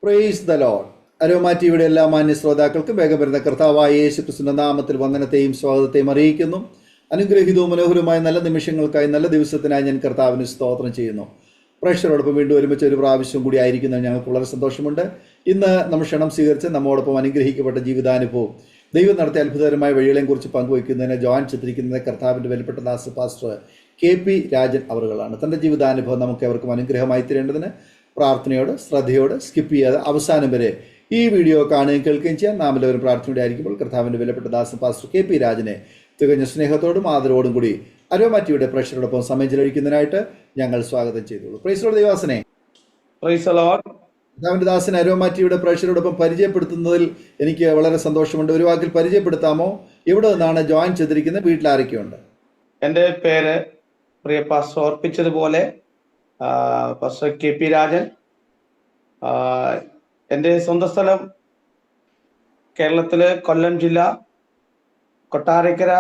Praise the Lord. Aroma ടിവിയുടെ എല്ലാ മാന്യ ശ്രോതാക്കൾക്കും വേഗം വരുന്ന കർത്താവായ യേശു ക്രിസ്തുവിന്റെ നാമത്തിൽ വന്ദനത്തെയും സ്വാഗതത്തെയും അറിയിക്കുന്നു. അനുഗ്രഹീതവും മനോഹരമായ നല്ല നിമിഷങ്ങൾക്കായി, നല്ല ദിവസത്തിനായി ഞാൻ കർത്താവിന് സ്തോത്രം ചെയ്യുന്നു. പ്രേക്ഷകരോടൊപ്പം വീണ്ടും ഒരുമിച്ച് ഒരു പ്രാവശ്യം കൂടി ആയിരിക്കുന്നത് ഞങ്ങൾക്ക് വളരെ സന്തോഷമുണ്ട്. ഇന്ന് നമ്മൾ ക്ഷണം സ്വീകരിച്ച് നമ്മോടൊപ്പം അനുഗ്രഹിക്കപ്പെട്ട ജീവിതാനുഭവം, ദൈവം നടത്തിയ അത്ഭുതകരമായ വഴികളെയും കുറിച്ച് പങ്കുവയ്ക്കുന്നതിന് ജോയിൻ ചിത്രിക്കുന്നത് കർത്താവിൻ്റെ വിലപ്പെട്ട ദാസ് പാസ്റ്റർ KP രാജൻ അവറുകളാണ്. തൻ്റെ ജീവിതാനുഭവം നമുക്ക് അവർക്കും അനുഗ്രഹമായി തീരേണ്ടതിന് പ്രാർത്ഥനയോട് ശ്രദ്ധയോട് സ്കിപ്പ് ചെയ്യാതെ അവസാനം വരെ ഈ വീഡിയോ കാണുകയും കേൾക്കുകയും ചെയ്യാൻ നാം എല്ലാവരും പ്രാർത്ഥനയോടെ ആയിരിക്കുമ്പോൾ കർത്താവിൻ്റെ വിലപ്പെട്ട ദാസൻ പാസ്റ്റർ KP രാജനെ തികഞ്ഞ സ്നേഹത്തോടും ആദരവോടും കൂടി അരോമ ടിവിയുടെ പ്രേക്ഷകരോടൊപ്പം സമയം ചെലവഴിക്കുന്നതിനായിട്ട് ഞങ്ങൾ സ്വാഗതം ചെയ്തോളൂ. പ്രൈസ് ദി ലോർഡ് ദൈവാസനെ. Praise the lord. കർത്താവിൻ്റെ ദാസനെ അരോമ ടിവിയുടെ പ്രേക്ഷകരോടൊപ്പം പരിചയപ്പെടുത്തുന്നതിൽ എനിക്ക് വളരെ സന്തോഷമുണ്ട്. ഒരു വാക്കിൽ പരിചയപ്പെടുത്താമോ? ഇവിടെ നിന്നാണ് ജോയിൻ ചെയ്തിരിക്കുന്നത്? വീട്ടിൽ ആരൊക്കെയുണ്ട്? എൻ്റെ പേര് പ്രിയ പാസ്റ്റർ ഓർപ്പിച്ചതുപോലെ പാസ്റ്റർ KP രാജൻ. എൻ്റെ സ്വന്തം സ്ഥലം കേരളത്തിലെ കൊല്ലം ജില്ല കൊട്ടാരക്കര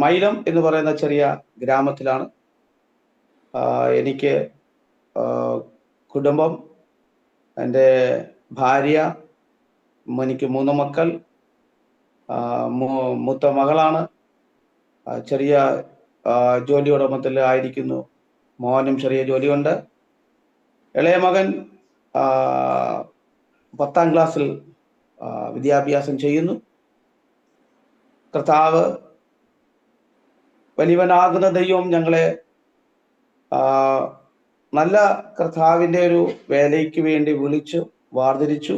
മൈലം എന്ന് പറയുന്ന ചെറിയ ഗ്രാമത്തിലാണ്. എനിക്ക് കുടുംബം, എൻ്റെ ഭാര്യ, എനിക്ക് 3 മക്കൾ. മൂത്ത മകളാണ്, ചെറിയ ജോലിയോടൊപ്പത്തിൽ ആയിരിക്കുന്നു. മോനും ചെറിയ ജോലിയുണ്ട്. ഇളയ മകൻ 10ാം ക്ലാസ്സിൽ വിദ്യാഭ്യാസം ചെയ്യുന്നു. കർത്താവ് വലിയവനാകുന്ന ദൈവം ഞങ്ങളെ നല്ല കർത്താവിൻ്റെ ഒരു വേലയ്ക്ക് വേണ്ടി വിളിച്ചു വാർതിരിച്ചു.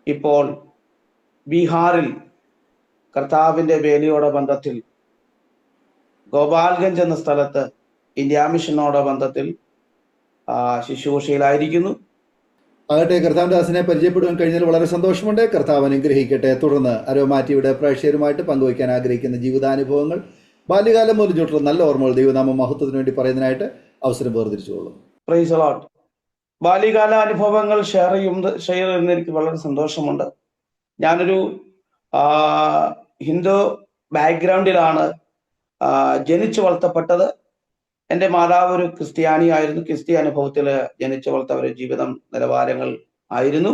ഇപ്പോൾ ബീഹാറിൽ കർത്താവിൻ്റെ വേലയോടെ ബന്ധത്തിൽ ഗോപാൽഗഞ്ച് എന്ന സ്ഥലത്ത് ഇന്ത്യ മിഷനോടെ ബന്ധത്തിൽ ശുശ്രൂഷയിലായിരിക്കുന്നു. ആകട്ടെ, കർത്താവിൻ്റെ ദാസനെ പരിചയപ്പെടുവാൻ കഴിഞ്ഞാൽ വളരെ സന്തോഷമുണ്ട്. കർത്താവ് അനുഗ്രഹിക്കട്ടെ. തുടർന്ന് അരോമ ടിവിയുടെ പ്രേക്ഷകരുമായിട്ട് പങ്കുവയ്ക്കാൻ ആഗ്രഹിക്കുന്ന ജീവിതാനുഭവങ്ങൾ, ബാല്യകാലം മുതൽ ചുറ്റുള്ള നല്ല ഓർമ്മകൾ ദൈവനാമ മഹത്വത്തിന് വേണ്ടി പറയുന്നതിനായിട്ട് അവസരം വേർതിരിച്ചുകൊള്ളും. Price the Lord. ബാല്യകാല അനുഭവങ്ങൾ ഷെയർ ചെയ്യുന്ന എനിക്ക് വളരെ സന്തോഷമുണ്ട്. ഞാനൊരു ഹിന്ദു ബാക്ക്ഗ്രൗണ്ടിലാണ് ജനിച്ചു വളർത്തപ്പെട്ടത്. എൻ്റെ മാതാവ് ഒരു ക്രിസ്ത്യാനിയായിരുന്നു. ക്രിസ്ത്യ അനുഭവത്തിൽ ജനിച്ചു വളർത്ത ഒരു ജീവിതം നിലവാരങ്ങൾ ആയിരുന്നു.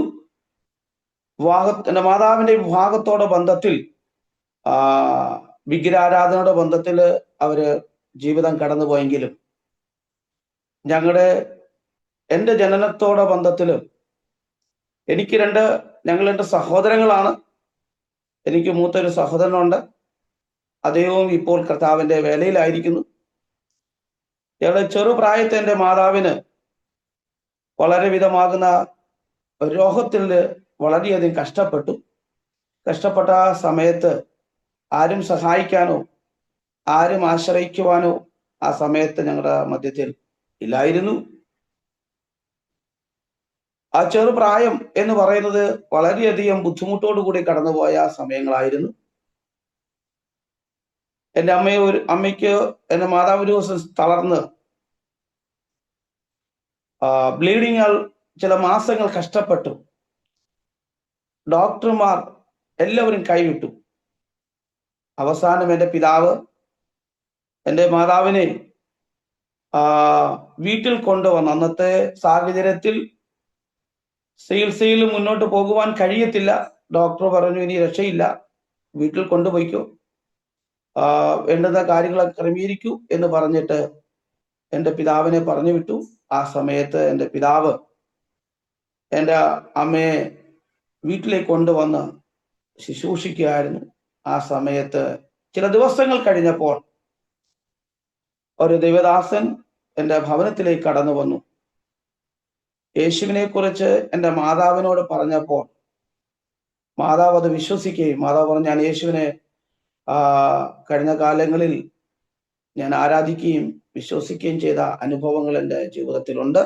എൻ്റെ മാതാവിൻ്റെ വിവാഹത്തോടെ ബന്ധത്തിൽ വിഗ്രഹാരാധനയുടെ ബന്ധത്തിൽ അവര് ജീവിതം കടന്നുപോയെങ്കിലും എൻ്റെ ജനനത്തോടെ ബന്ധത്തിൽ ഞങ്ങൾ 2 സഹോദരങ്ങളാണ്. എനിക്ക് മൂത്തൊരു സഹോദരനുണ്ട്. അദ്ദേഹവും ഇപ്പോൾ കർത്താവിൻ്റെ വേലയിലായിരിക്കുന്നു. ഞങ്ങളുടെ ചെറുപ്രായത്തിൽ എൻ്റെ മാതാവിന് വളരെ വിധമാകുന്ന രോഗത്തിൽ വളരെയധികം കഷ്ടപ്പെട്ട ആ സമയത്ത് ആരും സഹായിക്കാനോ ആരും ആശ്രയിക്കുവാനോ ആ സമയത്ത് ഞങ്ങളുടെ മധ്യത്തിൽ ഇല്ലായിരുന്നു. ആ ചെറുപ്രായം എന്ന് പറയുന്നത് വളരെയധികം ബുദ്ധിമുട്ടോടു കൂടി കടന്നുപോയ സമയങ്ങളായിരുന്നു. എൻ്റെ എൻ്റെ മാതാവ് ഒരു ദിവസം തളർന്ന് ബ്ലീഡിങ് ചില മാസങ്ങൾ കഷ്ടപ്പെട്ടു. ഡോക്ടർമാർ എല്ലാവരും കൈവിട്ടു. അവസാനം എൻ്റെ പിതാവ് എൻ്റെ മാതാവിനെ വീട്ടിൽ കൊണ്ടുവന്നു. അന്നത്തെ സാഹചര്യത്തിൽ ചികിത്സയിൽ മുന്നോട്ട് പോകുവാൻ കഴിയത്തില്ല. ഡോക്ടർ പറഞ്ഞു, ഇനി രക്ഷയില്ല, വീട്ടിൽ കൊണ്ടുപോയിക്കോ, വേണ്ടുന്ന കാര്യങ്ങളൊക്കെ ക്രമീകരിക്കൂ എന്ന് പറഞ്ഞിട്ട് എൻ്റെ പിതാവിനെ പറഞ്ഞു വിട്ടു. ആ സമയത്ത് എൻ്റെ പിതാവ് എൻ്റെ അമ്മയെ വീട്ടിലേക്ക് കൊണ്ടുവന്ന് ശുശ്രൂഷിക്കുകയായിരുന്നു. ആ സമയത്ത് ചില ദിവസങ്ങൾ കഴിഞ്ഞപ്പോൾ ഒരു ദൈവദാസൻ എൻ്റെ ഭവനത്തിലേക്ക് കടന്നു വന്നു. യേശുവിനെ കുറിച്ച് എൻ്റെ മാതാവിനോട് പറഞ്ഞപ്പോൾ മാതാവ് അത് വിശ്വസിക്കുകയും മാതാവ് പറഞ്ഞു, ഞാൻ യേശുവിനെ കഴിഞ്ഞ കാലങ്ങളിൽ ഞാൻ ആരാധിക്കുകയും വിശ്വസിക്കുകയും ചെയ്ത അനുഭവങ്ങൾ എൻ്റെ ജീവിതത്തിലുണ്ട്.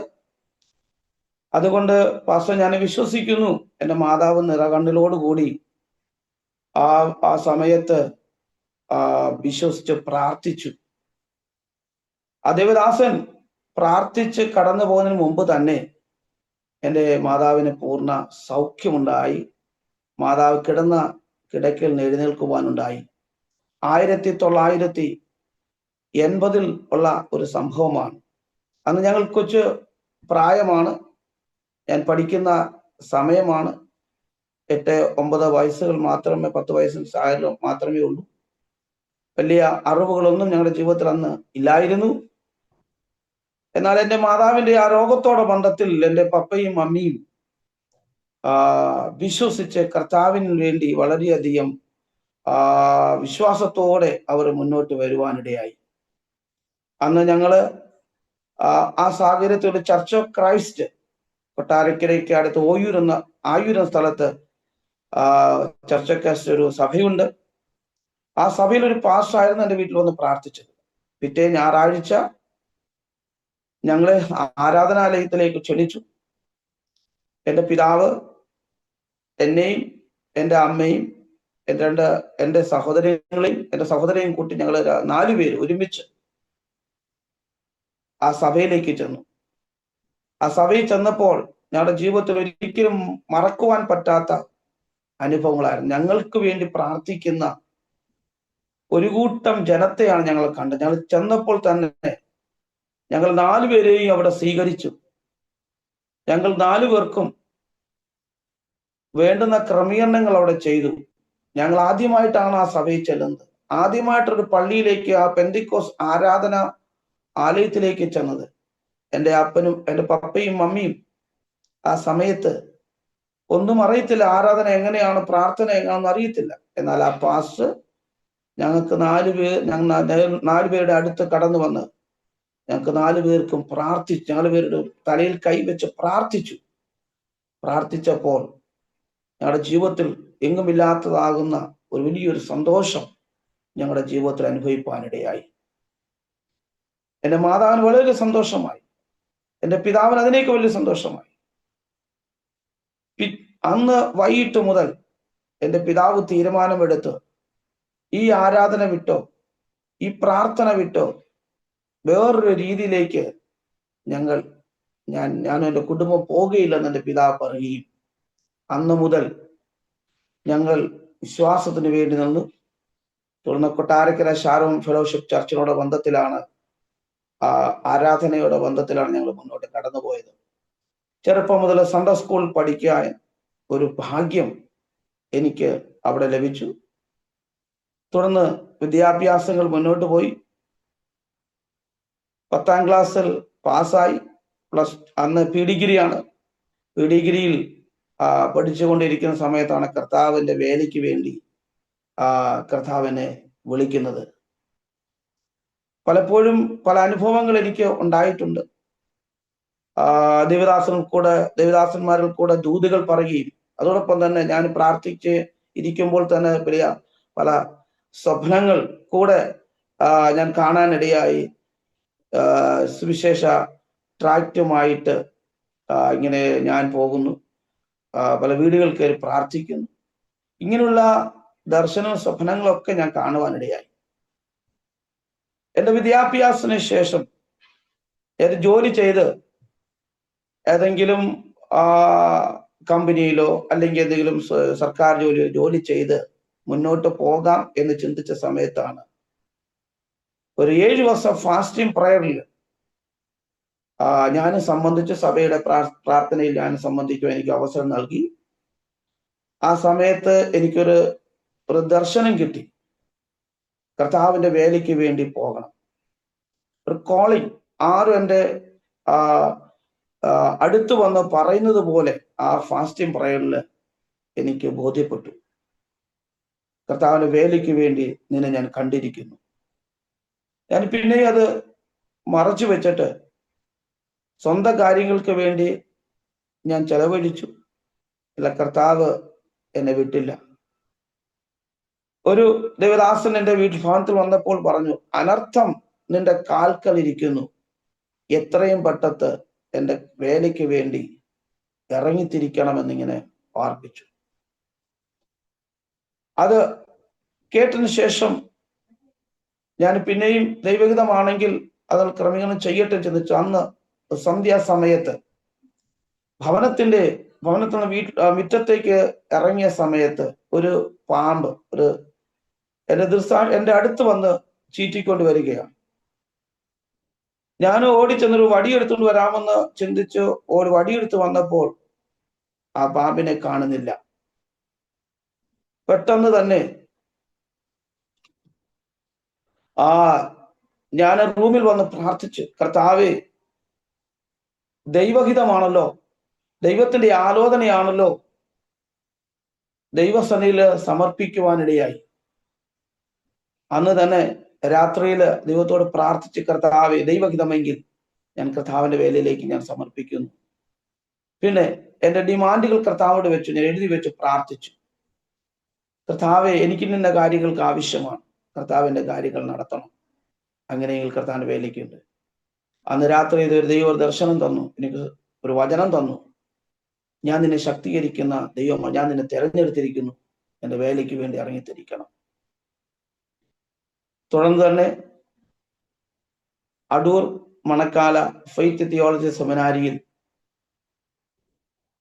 അതുകൊണ്ട് പാസ്റ്റർ, ഞാൻ വിശ്വസിക്കുന്നു. എൻ്റെ മാതാവ് നിറകണ്ണിലോടുകൂടി ആ സമയത്ത് വിശ്വസിച്ച് പ്രാർത്ഥിച്ചു. ആ ദേവദാസൻ പ്രാർത്ഥിച്ച് കടന്നു പോകുന്നതിന് മുമ്പ് തന്നെ എൻ്റെ മാതാവിന് പൂർണ്ണ സൗഖ്യമുണ്ടായി. മാതാവ് കിടന്ന കിടക്കയിൽ നിന്ന് എഴുന്നേൽക്കുവാനുണ്ടായി. 1980 ഉള്ള ഒരു സംഭവമാണ്. അന്ന് ഞങ്ങൾ കൊച്ചു പ്രായമാണ്. ഞാൻ പഠിക്കുന്ന സമയമാണ്. 8-9 വയസ്സുകൾ മാത്രമേ, 10 വയസ്സിൽ മാത്രമേ ഉള്ളൂ. വലിയ അറിവുകളൊന്നും ഞങ്ങളുടെ ജീവിതത്തിൽ അന്ന് ഇല്ലായിരുന്നു. എന്നാൽ എൻ്റെ മാതാവിന്റെ ആ രോഗത്തോടെ ബന്ധത്തിൽ എൻ്റെ പപ്പയും മമ്മിയും വിശ്വസിച്ച് കർത്താവിന് വേണ്ടി വളരെയധികം വിശ്വാസത്തോടെ അവർ മുന്നോട്ട് വരുവാനിടയായി. അന്ന് ഞങ്ങള് ആ സാഹചര്യത്തിൽ ചർച്ച് ഓഫ് ക്രൈസ്റ്റ് കൊട്ടാരക്കരയ്ക്ക് അടുത്ത് ആയൂർ എന്ന സ്ഥലത്ത് ചർച്ച് ഓഫ് ക്രൈസ്റ്റ് ഒരു സഭയുണ്ട്. ആ സഭയിൽ ഒരു പാസ്റ്ററായിരുന്നു എൻ്റെ വീട്ടിൽ വന്ന് പ്രാർത്ഥിച്ചത്. പിറ്റേ ഞായറാഴ്ച ഞങ്ങളെ ആരാധനാലയത്തിലേക്ക് ക്ഷണിച്ചു. എൻ്റെ പിതാവ് എന്നെയും എൻ്റെ അമ്മയും എൻ്റെ സഹോദരനെയും കൂട്ടി ഞങ്ങൾ 4 പേര് ഒരുമിച്ച് ആ സഭയിലേക്ക് ചെന്നു. ആ സഭയിൽ ചെന്നപ്പോൾ ഞങ്ങളുടെ ജീവിതത്തിൽ ഒരിക്കലും മറക്കുവാൻ പറ്റാത്ത അനുഭവങ്ങളായിരുന്നു. ഞങ്ങൾക്ക് വേണ്ടി പ്രാർത്ഥിക്കുന്ന ഒരു കൂട്ടം ജനത്തെയാണ് ഞങ്ങൾ കണ്ടത്. ഞങ്ങൾ ചെന്നപ്പോൾ തന്നെ ഞങ്ങൾ 4 പേരെയും അവിടെ സ്വീകരിച്ചു. ഞങ്ങൾ 4 പേർക്കും വേണ്ടുന്ന ക്രമീകരണങ്ങൾ അവിടെ ചെയ്തു. ഞങ്ങൾ ആദ്യമായിട്ടാണ് ആ സഭയിൽ ചെല്ലുന്നത്. ആദ്യമായിട്ടൊരു പള്ളിയിലേക്ക്, ആ പെന്തിക്കോസ് ആരാധന ആലയത്തിലേക്ക് ചെന്നത്. എൻ്റെ അപ്പനും എൻ്റെ പപ്പയും മമ്മിയും ആ സമയത്ത് ഒന്നും അറിയത്തില്ല. ആരാധന എങ്ങനെയാണ്, പ്രാർത്ഥന എങ്ങനെയാണെന്ന് അറിയത്തില്ല. എന്നാൽ ആ പാസ്റ്റർ ഞങ്ങൾക്ക് 4 പേരുടെ അടുത്ത് കടന്നു വന്ന് ഞങ്ങൾക്ക് 4 പേർക്കും പ്രാർത്ഥിച്ചു. 4 പേരുടെ തലയിൽ കൈവച്ച് പ്രാർത്ഥിച്ചപ്പോൾ ഞങ്ങളുടെ ജീവിതത്തിൽ എങ്ങുമില്ലാത്തതാകുന്ന ഒരു വലിയൊരു സന്തോഷം ഞങ്ങളുടെ ജീവിതത്തിൽ അനുഭവിപ്പാനിടയായി. എൻ്റെ മാതാവിന് വളരെ സന്തോഷമായി. എൻ്റെ പിതാവിന് അതിനേക്ക് വലിയ സന്തോഷമായി. അന്ന് വൈകിട്ട് മുതൽ എൻ്റെ പിതാവ് തീരുമാനമെടുത്ത് ഈ ആരാധന വിട്ടോ, ഈ പ്രാർത്ഥന വിട്ടോ, വേറൊരു രീതിയിലേക്ക് ഞാനും എൻ്റെ കുടുംബം പോകുകയില്ലെന്ന് എൻ്റെ പിതാവ് പറയുകയും അന്ന് മുതൽ ഞങ്ങൾ വിശ്വാസത്തിന് വേണ്ടി നിന്നു. തുടർന്ന് കൊട്ടാരക്കര ഷാരോൺ ഫെലോഷിപ്പ് ചർച്ചിനോട് ബന്ധത്തിലാണ്, ആരാധനയുടെ ബന്ധത്തിലാണ് ഞങ്ങൾ മുന്നോട്ട് കടന്നുപോയത്. ചെറുപ്പം മുതൽ സൺഡേ സ്കൂൾ പഠിക്കാൻ ഒരു ഭാഗ്യം എനിക്ക് അവിടെ ലഭിച്ചു. തുടർന്ന് വിദ്യാഭ്യാസങ്ങൾ മുന്നോട്ട് പോയി. 10ാം ക്ലാസ്സിൽ പാസ്സായി. അന്ന് പി ഡിഗ്രിയാണ്. പി ഡിഗ്രിയിൽ പഠിച്ചുകൊണ്ടിരിക്കുന്ന സമയത്താണ് കർത്താവിന്റെ വേലയ്ക്ക് വേണ്ടി കർത്താവിനെ വിളിക്കുന്നത്. പലപ്പോഴും പല അനുഭവങ്ങൾ എനിക്ക് ഉണ്ടായിട്ടുണ്ട്. ദേവദാസന്മാരിൽ കൂടെ ദൂതുകൾ പറയുകയും അതോടൊപ്പം തന്നെ ഞാൻ പ്രാർത്ഥിച്ച് ഇരിക്കുമ്പോൾ തന്നെ പല സ്വപ്നങ്ങൾ കൂടെ ഞാൻ കാണാനിടയായി. സുവിശേഷ ട്രാക്റ്റുമായിട്ട് ഇങ്ങനെ ഞാൻ പോകുന്നു, പല വീടുകൾ കയറി പ്രാർത്ഥിക്കുന്നു. ഇങ്ങനെയുള്ള ദർശനവും സ്വപ്നങ്ങളൊക്കെ ഞാൻ കാണുവാനിടയായി. എൻ്റെ വിദ്യാഭ്യാസത്തിന് ശേഷം ജോലി ചെയ്ത് ഏതെങ്കിലും കമ്പനിയിലോ അല്ലെങ്കിൽ എന്തെങ്കിലും സർക്കാർ ജോലി ചെയ്ത് മുന്നോട്ട് പോകാം എന്ന് ചിന്തിച്ച സമയത്താണ് ഒരു 7 വർഷം ഫാസ്റ്റിംഗ് പ്രയറിൽ ഞാൻ സംബന്ധിച്ച് സഭയുടെ പ്രാർത്ഥനയിൽ ഞാൻ സംബന്ധിക്കുവാൻ എനിക്ക് അവസരം നൽകി. ആ സമയത്ത് എനിക്കൊരു ദർശനം കിട്ടി. കർത്താവിന്റെ വേലയ്ക്ക് വേണ്ടി പോകണം, ഒരു കോളിംഗ്. ആരും എൻ്റെ അടുത്ത് വന്ന് പറയുന്നത് പോലെ ആ ഫാസ്റ്റിംഗ് പ്രയറിൽ എനിക്ക് ബോധ്യപ്പെട്ടു. കർത്താവിന്റെ വേലയ്ക്ക് വേണ്ടി നിന്നെ ഞാൻ കണ്ടിരിക്കുന്നു. ഞാൻ പിന്നെ അത് മറച്ചു വെച്ചിട്ട് സ്വന്തം കാര്യങ്ങൾക്ക് വേണ്ടി ഞാൻ ചെലവഴിച്ചു. അല്ല, കർത്താവ് എന്നെ വിട്ടില്ല. ഒരു ദേവദാസൻ എൻ്റെ ഭവനത്തിൽ വന്നപ്പോൾ പറഞ്ഞു, അനർത്ഥം നിന്റെ കാൽക്കൽ ഇരിക്കുന്നു, എത്രയും പെട്ടെന്ന് എൻ്റെ വേലയ്ക്ക് വേണ്ടി ഇറങ്ങിത്തിരിക്കണമെന്നിങ്ങനെ ഓർപ്പിച്ചു. അത് കേട്ടതിന് ശേഷം ഞാൻ പിന്നെയും ദൈവഹിതമാണെങ്കിൽ അത് ക്രമീകരണം ചെയ്യട്ടെ ചിന്തിച്ചു. അന്ന് സന്ധ്യാസമയത്ത് ഭവനത്തിൽ മുറ്റത്തേക്ക് ഇറങ്ങിയ സമയത്ത് ഒരു പാമ്പ് എൻ്റെ അടുത്ത് വന്ന് ചീറ്റിക്കൊണ്ട് വരികയാണ്. ഞാൻ ഓടിച്ചെന്നൊരു വടിയെടുത്തുകൊണ്ട് വരാമെന്ന് ചിന്തിച്ച് ഒരു വടിയെടുത്ത് വന്നപ്പോൾ ആ പാമ്പിനെ കാണുന്നില്ല. പെട്ടെന്ന് തന്നെ ഞാൻ റൂമിൽ വന്ന് പ്രാർത്ഥിച്ചു, കർത്താവേ, ദൈവഹിതമാണല്ലോ, ദൈവത്തിന്റെ ആലോചനയാണല്ലോ ദൈവസന്നിധിയിൽ സമർപ്പിക്കുവാനിടയായി. അന്ന് തന്നെ രാത്രിയിൽ ദൈവത്തോട് പ്രാർത്ഥിച്ച്, കർത്താവേ, ദൈവഹിതമെങ്കിൽ ഞാൻ കർത്താവിന്റെ വേലയിലേക്ക് ഞാൻ സമർപ്പിക്കുന്നു. പിന്നെ എന്റെ ഡിമാൻഡുകൾ കർത്താവോട് വെച്ചു, ഞാൻ എഴുതി വെച്ച് പ്രാർത്ഥിച്ചു. കർത്താവെ, എനിക്ക് നിന്ന കാര്യങ്ങൾക്ക് ആവശ്യമാണ്, കർത്താവിന്റെ കാര്യങ്ങൾ നടത്തണം. അങ്ങനെയെങ്കിൽ കർത്താവിന്റെ വേലയ്ക്കുണ്ട്. അന്ന് രാത്രി ഇതൊരു ദൈവ ദർശനം തന്നു, എനിക്ക് ഒരു വചനം തന്നു. ഞാൻ നിന്നെ ശക്തീകരിക്കുന്ന ദൈവമാണ്, ഞാൻ നിന്നെ തെരഞ്ഞെടുത്തിരിക്കുന്നു, എന്റെ വേലയ്ക്ക് വേണ്ടി ഇറങ്ങിത്തിരിക്കണം. തുടർന്ന് തന്നെ അടൂർ മണക്കാല ഫെയ്ത്ത് തിയോളജി സെമിനാരിയിൽ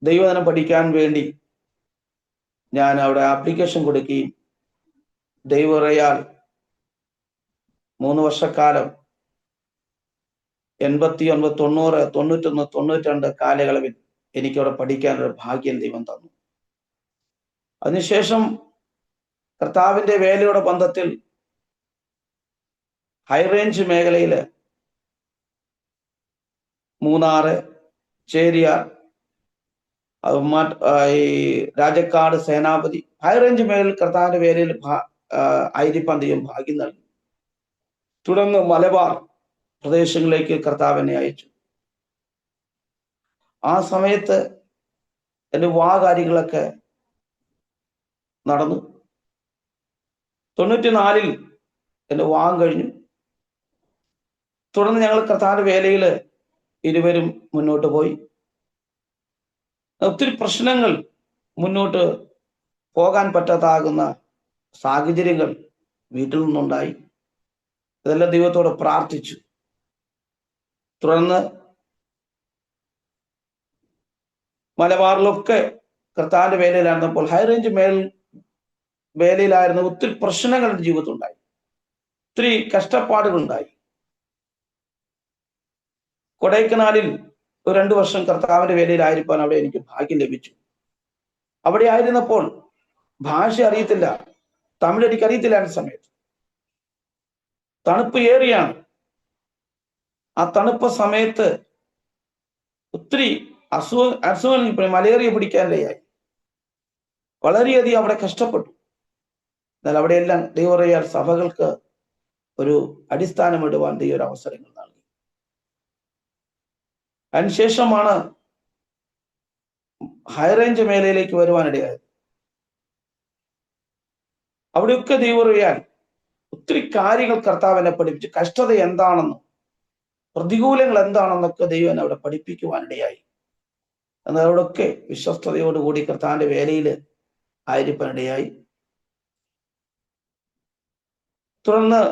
ദൈവവചനം പഠിക്കാൻ വേണ്ടി ഞാൻ അവിടെ ആപ്ലിക്കേഷൻ കൊടുക്കുകയും ദൈവറയാൽ 3 വർഷക്കാലം 89, 90, 91, 92 കാലയളവിൽ എനിക്കവിടെ പഠിക്കാനൊരു ഭാഗ്യം ദൈവം തന്നു. അതിനുശേഷം കർത്താവിന്റെ വേലയുടെ ബന്ധത്തിൽ ഹൈറേഞ്ച് മേഖലയില് മൂന്നാറ്, ചേരിയാർ, ഈ രാജക്കാട്, സേനാപതി, ഹൈറേഞ്ച് മേഖലയിൽ കർത്താവിന്റെ വേലയിൽ ആയിരിക്കാൻ ദൈവം ഭാഗ്യം നൽകി. തുടർന്ന് മലബാർ പ്രദേശങ്ങളിലേക്ക് കർത്താവിനെ അയച്ചു. ആ സമയത്ത് എൻ്റെ കാര്യങ്ങളൊക്കെ നടന്നു. 94 എൻ്റെ വിവാഹം കഴിഞ്ഞു. തുടർന്ന് ഞങ്ങൾ കർത്താവിന്റെ വേലയിൽ ഇരുവരും മുന്നോട്ട് പോയി. ഒത്തിരി പ്രശ്നങ്ങൾ, മുന്നോട്ട് പോകാൻ പറ്റാതാകുന്ന സാഹചര്യങ്ങൾ വീട്ടിൽ നിന്നുണ്ടായി. ഇതെല്ലാം ദൈവത്തോട് പ്രാർത്ഥിച്ചു. തുടർന്ന് മലബാറിലൊക്കെ കർത്താവിന്റെ വേലയിലായിരുന്നപ്പോൾ, ഹൈറേഞ്ച് വേലയിലായിരുന്ന ഒത്തിരി പ്രശ്നങ്ങൾ ജീവിതത്തിൽ ഉണ്ടായി, ഒത്തിരി കഷ്ടപ്പാടുകൾ ഉണ്ടായി. കൊടൈക്കനാലിൽ ഒരു 2 വർഷം കർത്താവിന്റെ വേലയിലായിരിക്കാൻ അവിടെ എനിക്ക് ഭാഗ്യം ലഭിച്ചു. അവിടെ ആയിരുന്നപ്പോൾ ഭാഷ അറിയത്തില്ല, തമിഴ് എനിക്ക് അറിയത്തില്ല. ആ സമയത്ത് തണുപ്പ് ഏറിയാണ്. ആ തണുപ്പ് സമയത്ത് ഒത്തിരി അസുഖങ്ങൾ, മലേറിയ പിടിക്കാനിടയായി. വളരെയധികം അവിടെ കഷ്ടപ്പെട്ടു. എന്നാൽ അവിടെയെല്ലാം ദൈവറയാൽ സഭകൾക്ക് ഒരു അടിസ്ഥാനമിടുവാൻ ദൈവ ഒരു അവസരങ്ങൾ നൽകി. അതിനുശേഷമാണ് ഹൈറേഞ്ച് മേഖലയിലേക്ക് വരുവാനിടയായത്. അവിടെയൊക്കെ ദൈവറയാൽ ഒത്തിരി കാര്യങ്ങൾ കർത്താവിനെ പഠിപ്പിച്ചു. കഷ്ടത എന്താണെന്നും പ്രതികൂലങ്ങൾ എന്താണെന്നൊക്കെ ദൈവം അവിടെ പഠിപ്പിക്കുവാനിടയായി. എന്നാൽ അവിടെയൊക്കെ വിശ്വസ്തയോടുകൂടി കർത്താവിന്റെ വേലയിൽ ആയിരിക്കാനിടയായി. തുടർന്ന്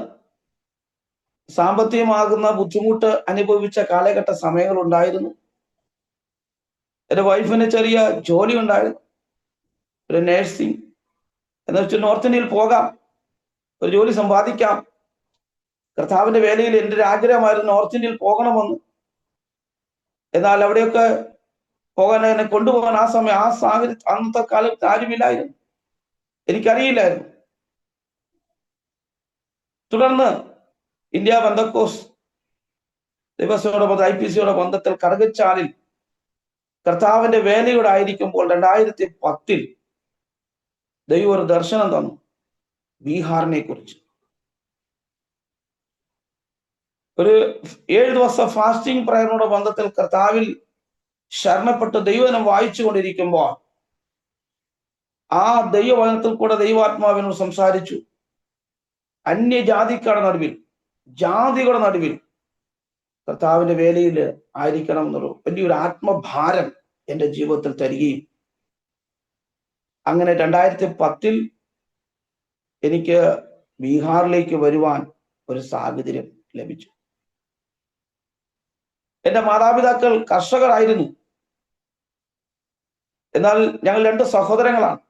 സാമ്പത്തികമാകുന്ന ബുദ്ധിമുട്ട് അനുഭവിച്ച കാലഘട്ട സമയങ്ങൾ ഉണ്ടായിരുന്നു. എൻ്റെ വൈഫിന് ചെറിയ ജോലി ഉണ്ടായിരുന്നു, ഒരു നേഴ്സിംഗ്. എന്ന് വെച്ചാൽ നോർത്ത് ഇന്ത്യയിൽ പോകാം, ഒരു ജോലി സമ്പാദിക്കാം. കർത്താവിന്റെ വേലയിൽ എൻ്റെ ഒരു ആഗ്രഹമായിരുന്നു നോർത്ത് ഇന്ത്യയിൽ പോകണമെന്ന്. എന്നാൽ അവിടെയൊക്കെ പോകാൻ, എന്നെ കൊണ്ടുപോകാൻ ആ സാഹചര്യം അന്നത്തെ കാലത്ത് ആരുമില്ലായിരുന്നു, എനിക്കറിയില്ലായിരുന്നു. തുടർന്ന് ഇന്ത്യ പെന്തക്കോസ് ദിവസയോടെ IPCയുടെ ബന്ധത്തിൽ കറുകച്ചാലിൽ കർത്താവിന്റെ വേലയോടെ ആയിരിക്കുമ്പോൾ 2010 ദൈവം ഒരു ദർശനം തന്നു, ബീഹാറിനെ കുറിച്ച്. ഒരു 7 ദിവസം ഫാസ്റ്റിംഗ് പ്രയറിനോട് ബന്ധത്തിൽ കർത്താവിൽ ശരണപ്പെട്ട് ദൈവവചനം വായിച്ചു കൊണ്ടിരിക്കുമ്പോൾ ആ ദൈവവചനത്തിൽ കൂടെ ദൈവാത്മാവിനോട് സംസാരിച്ചു. അന്യജാതിക്കാരുടെ നടുവിൽ, ജാതികളുടെ നടുവിൽ കർത്താവിന്റെ വേലയിൽ ആയിരിക്കണം എന്നൊരു വലിയൊരു ആത്മഭാരം എൻ്റെ ജീവിതത്തിൽ തരികയും, അങ്ങനെ 2010 എനിക്ക് ബീഹാറിലേക്ക് വരുവാൻ ഒരു സാഹചര്യം ലഭിച്ചു. എൻ്റെ മാതാപിതാക്കൾ കർഷകരായിരുന്നു. എന്നാൽ ഞങ്ങൾ 2 സഹോദരങ്ങളാണ്.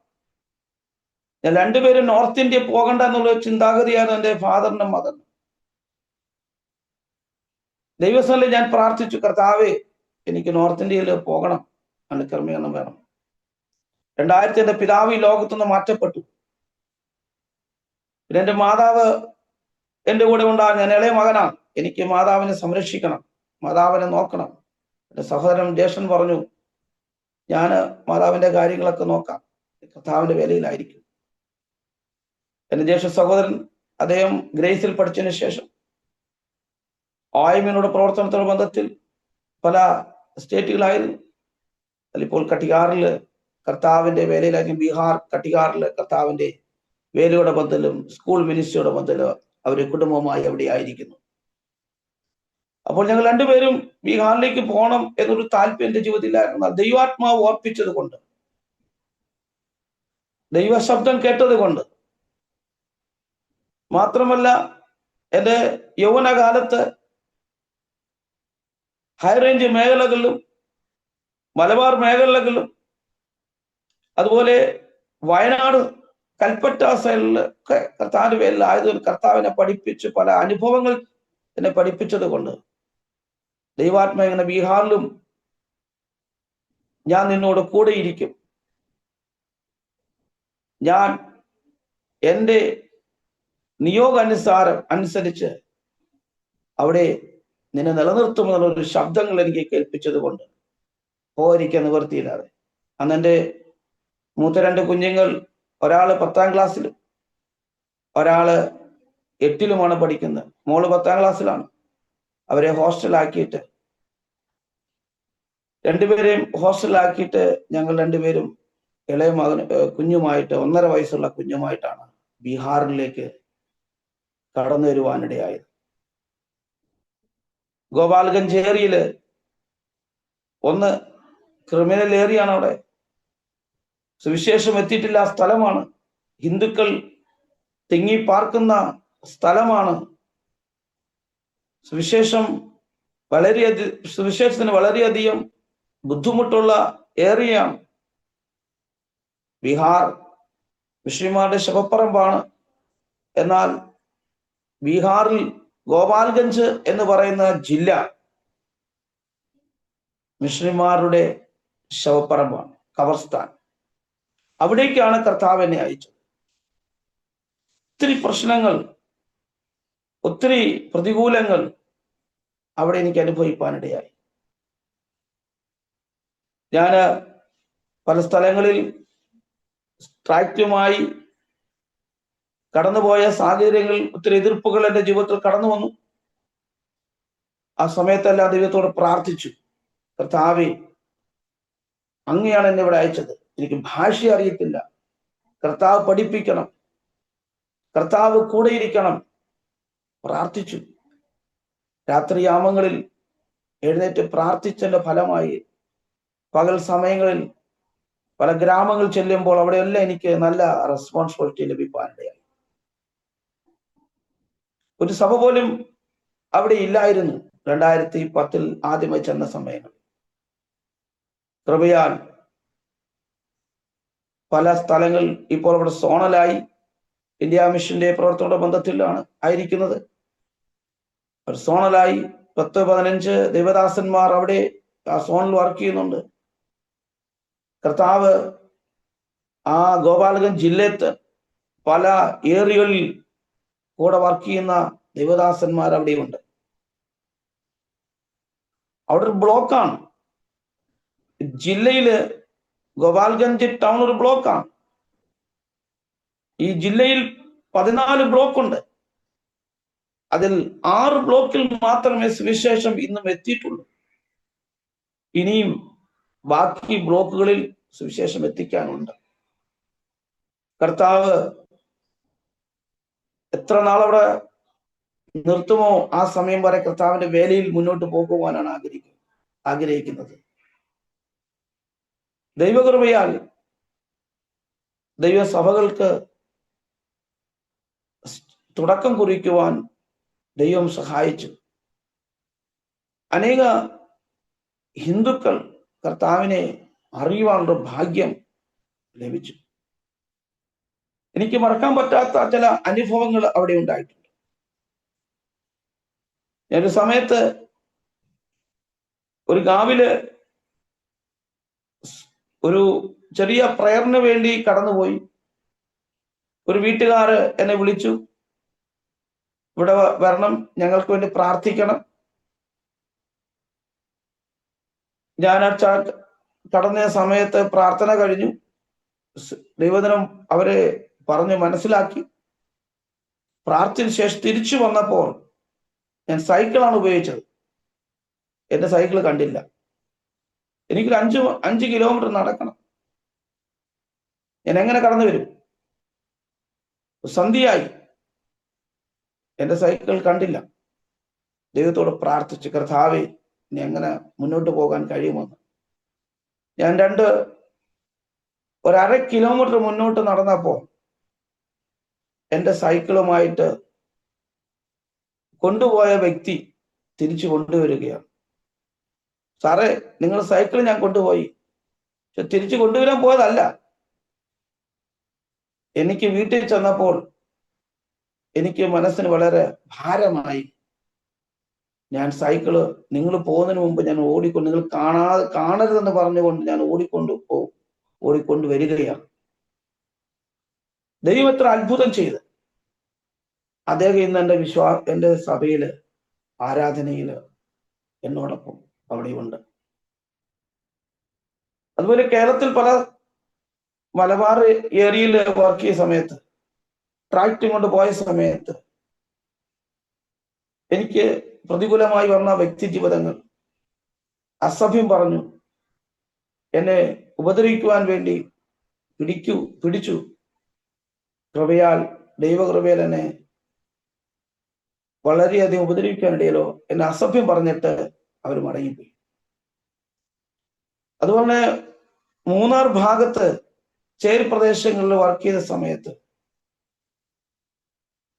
ഞാൻ 2 പേരും നോർത്ത് ഇന്ത്യ പോകണ്ട എന്നുള്ള ചിന്താഗതിയായിരുന്നു എൻ്റെ ഫാദറിനും മദറിനും. ദൈവസ്ഥലിൽ ഞാൻ പ്രാർത്ഥിച്ചു, കർത്താവേ എനിക്ക് നോർത്ത് ഇന്ത്യയിൽ പോകണം, അതിന് ക്രമീകരണം വേണം. 2000 എന്റെ പിതാവ് ഈ ലോകത്തുനിന്ന് മാറ്റപ്പെട്ടു. പിന്നെ എന്റെ മാതാവ് എന്റെ കൂടെ ഉണ്ടാകും. ഞാൻ ഇളയ മകനാണ്. എനിക്ക് മാതാവിനെ സംരക്ഷിക്കണം, മാതാവിനെ നോക്കണം. എന്റെ സഹോദരൻ ജ്യേഷ്ഠൻ പറഞ്ഞു, ഞാൻ മാതാവിന്റെ കാര്യങ്ങളൊക്കെ നോക്കാം, കർത്താവിന്റെ വേലയിലായിരിക്കും. എന്റെ ജ്യേഷ്ഠ സഹോദരൻ അദ്ദേഹം ഗ്രേസിൽ പഠിച്ചതിന് ശേഷം ആയ്മയുടെ പ്രവർത്തനത്തോട് ബന്ധത്തിൽ പല സ്റ്റേറ്റുകളായിരുന്നു. അതിലിപ്പോൾ കട്ടിഹാറില് കർത്താവിന്റെ വേലയിലായിരിക്കും. ബീഹാർ കട്ടിഹാറില് കർത്താവിന്റെ വേലയുടെ ബന്ധത്തിലും സ്കൂൾ മിനിസ്ട്രിയുടെ ബന്ധത്തിലും അവരുടെ കുടുംബവുമായി അവിടെ ആയിരിക്കുന്നു. അപ്പോൾ ഞങ്ങൾ രണ്ടുപേരും ബീഹാറിലേക്ക് പോകണം എന്നൊരു താല്പര്യം എന്റെ ജീവിതത്തിലായിരുന്നു. ദൈവാത്മാവ് ഓർപ്പിച്ചത് കൊണ്ട്, ദൈവശബ്ദം കേട്ടത് കൊണ്ട് മാത്രമല്ല, എന്റെ യൗവനകാലത്ത് ഹൈറേഞ്ച് മേഖലകളിലും മലബാർ മേഖലകളിലും അതുപോലെ വയനാട് കൽപ്പറ്റ സൈഡിലൊക്കെ കർത്താവിന്റെ പേരിലായതുകൊണ്ട് കർത്താവിനെ പഠിപ്പിച്ച് പല അനുഭവങ്ങൾ എന്നെ പഠിപ്പിച്ചത് കൊണ്ട് ദൈവാത്മ ഇങ്ങനെ ബീഹാറിലും ഞാൻ നിന്നോട് കൂടെ ഇരിക്കും, ഞാൻ എൻ്റെ നിയോഗാനുസാരം അനുസരിച്ച് അവിടെ നിന്നെ നിലനിർത്തുമെന്നുള്ളൊരു ശബ്ദങ്ങൾ എനിക്ക് കേൾപ്പിച്ചത് കൊണ്ട് പോയിരിക്കാൻ നിവർത്തിയില്ലാതെ അന്ന് എൻ്റെ മൂത്ത 2 കുഞ്ഞുങ്ങൾ, ഒരാള് 10ാം ക്ലാസ്സിലും ഒരാള് 8ലുമാണ് പഠിക്കുന്നത്. മോള് 10ാം ക്ലാസ്സിലാണ്. അവരെ ഹോസ്റ്റലാക്കിയിട്ട് രണ്ടുപേരെയും ഹോസ്റ്റലാക്കിയിട്ട് ഞങ്ങൾ രണ്ടുപേരും ഇളയ മകൻ കുഞ്ഞുമായിട്ട് 1.5 വയസ്സുള്ള കുഞ്ഞുമായിട്ടാണ് ബീഹാറിലേക്ക് കടന്നു വരുവാനിടയായത്. ഗോപാൽഗഞ്ച് ഏരിയയില് ഒന്ന് ക്രിമിനൽ ഏരിയയാണ്. അവിടെ സുവിശേഷം എത്തിയിട്ടില്ല സ്ഥലമാണ്. ഹിന്ദുക്കൾ തിങ്ങി പാർക്കുന്ന സ്ഥലമാണ്. സുവിശേഷത്തിന് വളരെയധികം ബുദ്ധിമുട്ടുള്ള ഏരിയയാണ്. ബീഹാർ മുസ്ലിംമാരുടെ ശവപ്പറമ്പാണ്. എന്നാൽ ബീഹാറിൽ ഗോപാൽഗഞ്ച് എന്ന് പറയുന്ന ജില്ല മുസ്ലിംമാരുടെ ശവപ്പറമ്പാണ്, ഖബർസ്ഥാൻ. അവിടേക്കാണ് കർത്താവ് എന്നെ അയച്ചത്. ഒത്തിരി പ്രശ്നങ്ങൾ, ഒത്തിരി പ്രതികൂലങ്ങൾ അവിടെ എനിക്ക് അനുഭവിക്കാനിടയായി. ഞാന് പല സ്ഥലങ്ങളിൽ ട്രാക്റ്റുമായി കടന്നുപോയ സാഹചര്യങ്ങൾ, ഒത്തിരി എതിർപ്പുകൾ എൻ്റെ ജീവിതത്തിൽ കടന്നു വന്നു. ആ സമയത്തെല്ലാം ദൈവത്തോട് പ്രാർത്ഥിച്ചു, കർത്താവേ അങ്ങയാണ് എന്നെ ഇവിടെ അയച്ചത്, എനിക്ക് ഭാഷ അറിയത്തില്ല, കർത്താവ് പഠിപ്പിക്കണം, കർത്താവ് കൂടെ ഇരിക്കണം. പ്രാർത്ഥിച്ചു. രാത്രിയാമങ്ങളിൽ എഴുന്നേറ്റ് പ്രാർത്ഥിച്ചതിന്റെ ഫലമായി പകൽ സമയങ്ങളിൽ പല ഗ്രാമങ്ങൾ ചെല്ലുമ്പോൾ അവിടെയെല്ലാം എനിക്ക് നല്ല റെസ്പോൺസിബിലിറ്റി ലഭിക്കാനിടയായി. ഒരു സഭ പോലും അവിടെ ഇല്ലായിരുന്നു 2010 ആദ്യമായി ചെന്ന സമയങ്ങൾ. കൃപയാൽ പല സ്ഥലങ്ങൾ ഇപ്പോൾ അവിടെ സോണലായി ഇന്ത്യ മിഷന്റെ പ്രവർത്തനയുടെ ബന്ധത്തിലാണ് ആയിരിക്കുന്നത്. സോണലായി 10-15 ദൈവദാസന്മാർ അവിടെ ആ സോണിൽ വർക്ക് ചെയ്യുന്നുണ്ട്. കർത്താവ് ആ ഗോപാൽഗഞ്ച് ജില്ലത്ത് പല ഏരിയകളിൽ കൂടെ വർക്ക് ചെയ്യുന്ന ദൈവദാസന്മാർ അവിടെയുണ്ട്. അവിടെ ഒരു ബ്ലോക്കാണ്. ജില്ലയില് ഗോപാൽഗഞ്ച് ടൗൺ ഒരു ബ്ലോക്കാണ്. ഈ ജില്ലയിൽ 14 ബ്ലോക്കുണ്ട്. അതിൽ 6 ബ്ലോക്കിൽ മാത്രമേ സുവിശേഷം ഇന്നും എത്തിയിട്ടുള്ളൂ. ഇനിയും ബാക്കി ബ്ലോക്കുകളിൽ സുവിശേഷം എത്തിക്കാനുണ്ട്. കർത്താവ് എത്ര നാളവിടെ നിർത്തുമോ ആ സമയം വരെ കർത്താവിന്റെ വേലയിൽ മുന്നോട്ട് പോകുവാനാണ് ആഗ്രഹിക്കുന്നത്. ദൈവകൃപയാൽ ദൈവസഭകൾക്ക് തുടക്കം കുറിക്കുവാൻ ദൈവം സഹായിച്ചു. അനേക ഹിന്ദുക്കൾ കർത്താവിനെ അറിയുവാനുള്ള ഭാഗ്യം ലഭിച്ചു. എനിക്ക് മറക്കാൻ പറ്റാത്ത ചില അനുഭവങ്ങൾ അവിടെ ഉണ്ടായിട്ടുണ്ട്. ഞാനൊരു സമയത്ത് ഒരു ഗാവില് ഒരു ചെറിയ പ്രയറിന് വേണ്ടി കടന്നുപോയി. ഒരു വീട്ടുകാര് എന്നെ വിളിച്ചു, ഇവിടെ വരണം, ഞങ്ങൾക്ക് വേണ്ടി പ്രാർത്ഥിക്കണം. ഞാൻ കടന്ന സമയത്ത് പ്രാർത്ഥന കഴിഞ്ഞു. ദൈവദിനം അവരെ പറഞ്ഞ് മനസ്സിലാക്കി. പ്രാർത്ഥന ശേഷം തിരിച്ചു വന്നപ്പോൾ ഞാൻ സൈക്കിളാണ് ഉപയോഗിച്ചത്. എന്റെ സൈക്കിൾ കണ്ടില്ല. എനിക്കൊരു 5 കിലോമീറ്റർ നടക്കണം. ഞാൻ എങ്ങനെ കടന്നു വരും? സന്ധ്യയായി, എന്റെ സൈക്കിൾ കണ്ടില്ല. ദൈവത്തോട് പ്രാർത്ഥിച്ചു, കർത്താവേ, ഇനി എങ്ങനെ മുന്നോട്ട് പോകാൻ കഴിയുമെന്ന്. ഞാൻ ഒരു 1/2 കിലോമീറ്റർ മുന്നോട്ട് നടന്നപ്പോ എന്റെ സൈക്കിളുമായിട്ട് കൊണ്ടുപോയ വ്യക്തി തിരിച്ചു കൊണ്ടുവരികയാണ്. സാറേ, നിങ്ങൾ സൈക്കിൾ ഞാൻ കൊണ്ടുപോയി, പക്ഷെ തിരിച്ചു കൊണ്ടുവരാൻ പോയതല്ല. എനിക്ക് വീട്ടിൽ ചെന്നപ്പോൾ എനിക്ക് മനസ്സിന് വളരെ ഭാരമായി. ഞാൻ സൈക്കിള് നിങ്ങൾ പോകുന്നതിന് മുമ്പ് ഞാൻ ഓടിക്കൊണ്ട്, നിങ്ങൾ കാണരുതെന്ന് പറഞ്ഞുകൊണ്ട് ഞാൻ ഓടിക്കൊണ്ട് വരികയാണ്. ദൈവം എത്ര അത്ഭുതം ചെയ്ത്. അദ്ദേഹം ഇന്ന് എന്റെ സഭയില് ആരാധനയില് എന്നോടൊപ്പം അവിടെയുണ്ട്. അതുപോലെ കേരളത്തിൽ പല മലബാർ ഏരിയയിൽ വർക്ക് ചെയ്ത സമയത്ത്, ട്രാക്ടറും കൊണ്ട് പോയ സമയത്ത് എനിക്ക് പ്രതികൂലമായി വന്ന വ്യക്തി ജീവിതങ്ങൾ അസഭ്യം പറഞ്ഞു, എന്നെ ഉപദ്രവിക്കുവാൻ വേണ്ടി പിടിച്ചു. കൃപയാൽ, ദൈവകൃപയാൽ എന്നെ വളരെയധികം ഉപദ്രവിക്കാനിടയിലോ എന്നെ അസഭ്യം പറഞ്ഞിട്ട് അവർ മടങ്ങിപ്പോയി. അതുപോലെ മൂന്നാർ ഭാഗത്ത് ചേരി പ്രദേശങ്ങളിൽ വർക്ക് ചെയ്ത സമയത്ത്